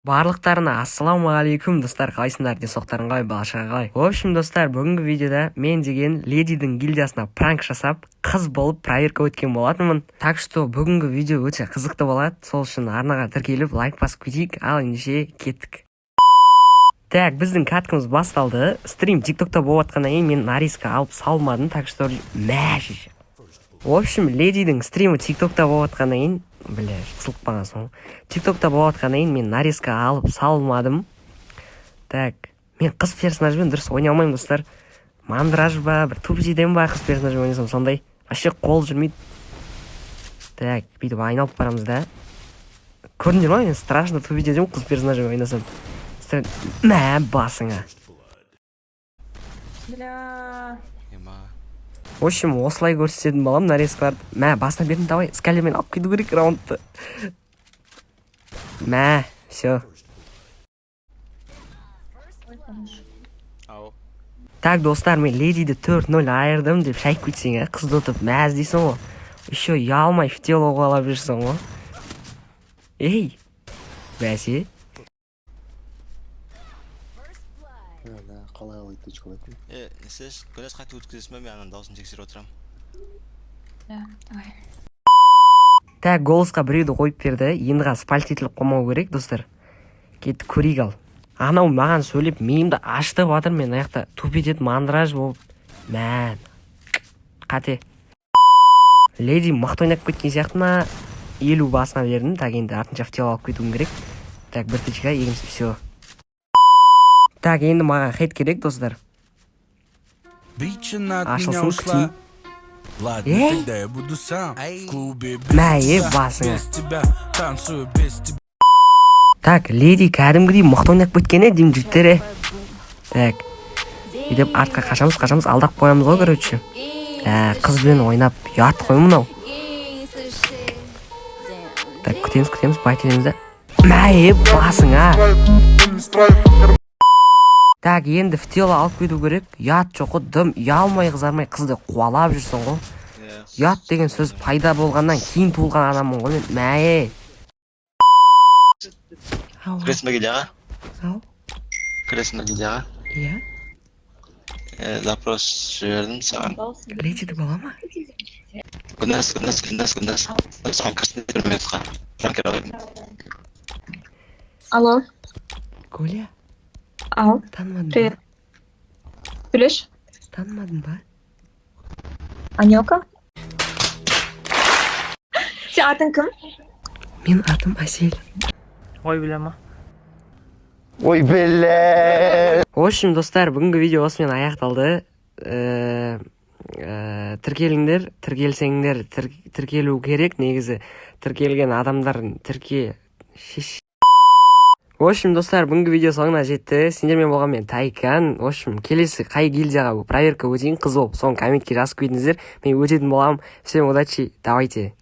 Барлықтарына ассалаумағалейкум достар, қалайсыңдар, денсаулықтарың қалай, бала-шаға қалай? В общем, достар, бүгінгі видеода мен деген ледидің гильдиясына пранк жасап, қыз болып проверка өткен болатынмын. Так что бүгінгі видео өте қызықты болады. Сол үшін арнаға тіркеліп, лайк басып кетейік, ал ендеше кеттік. Так, біздің каткамыз басталды. Стрим тиктокта болып жатқаннан кейін мен нарезка алып салмадым, так что мәші. В общем, ледидің стримі тиктокта болып жатқаннан кейін, қысылып қалған соң. Тиктокта болып жатқаннан кейін мен нарезка алып салмадым. Так, мен қыз персонажбен дұрыс ойнай алмаймын, достар. Мандраж ба, бір тупзиден ба қыз персонажбен ойнасам сондай. Вообще қол жүрмейді. Так, бүйтіп айналып барамыз да. Көрдіңдер ма, мен страшно тупзиден қыз персонажбен ойнасам. Мә басыңа. В общем, осылай көрсететін балам нарезкаларды. Мә, басына бердім, давай, скалермен алып кету керек раундты. Мә, все. Так, достар, мен ледиді 4-0 айырдым деп шайып кетсең, қызды ұтып мәз дейсің ғой. Еще ұялмай фтел оғалап жүрсің ғой. Ей, бәсе. Қалай алайды точкалайтын? Сіз көз қайты өткізесіз ме, мен анан дауысын тексеріп отырам. Так, голосқа біреуді қойып берді. Енді қазір спальт етіліп қоймау керек, достар. Кетті көрейік ал. Анау маған сөйлеп, миымды ашты батыр, мен аяқта тупетет мандраж болып. Мән. Қате. Леди мықты ойнап кеткен сияқты ма? 50 басына бердім. Так, енді артынша фтел алып кетуім керек. Так, бір тычка, егіміз, все. Так, енді маған хейт керек, достар. Ашылсын күтейін. Мәйе басыңа. Так, леди кәдімгідей мықты ойнап кеткені деймін жігіттері. Так, едеп артқа қашамыз, алдақ қоямыз ғой, короче. Қызбен ойнап ят қой мұнау. Так, күтеміз, байтелеміз да. Мәйе басыңа. Так, енді фтел алып кету керек. Ят жоқы, дым, ұялмай қызармай қызды қуалап жүрсің ғой. Ят деген сөз пайда болғаннан кейін туылған адаммын ғой мен. Мәйе. Кіресің бе гильдияға? Ау? Кіресің бе гильдияға? Иә. Запрос жібердім саған. Ледиді бола ма? Күндәс. Саған кірсін дедім минутқа. Франкер алайын. Алло. Коля? Ау. Танымадың Привет. ба? Білеш? Танымадың ба? Анелка? Сен атың кім? Мен атым Асель. Ой, бля ма. Ой, бля! В общем, достар, бүгінгі видео осымен аяқталды. Тіркеліңдер, тіркелсеңдер, тіркелу керек, негізі тіркелген адамдардың В общем, достар, бүгінгі видео соңына жетті. Сендермен болған мен Тайкан. В общем, келесі қай гильдияға проверка өтейін қыз болып, соны комментке жазып кетіңіздер. Мен өтетін боламын. Всем удачи, давайте.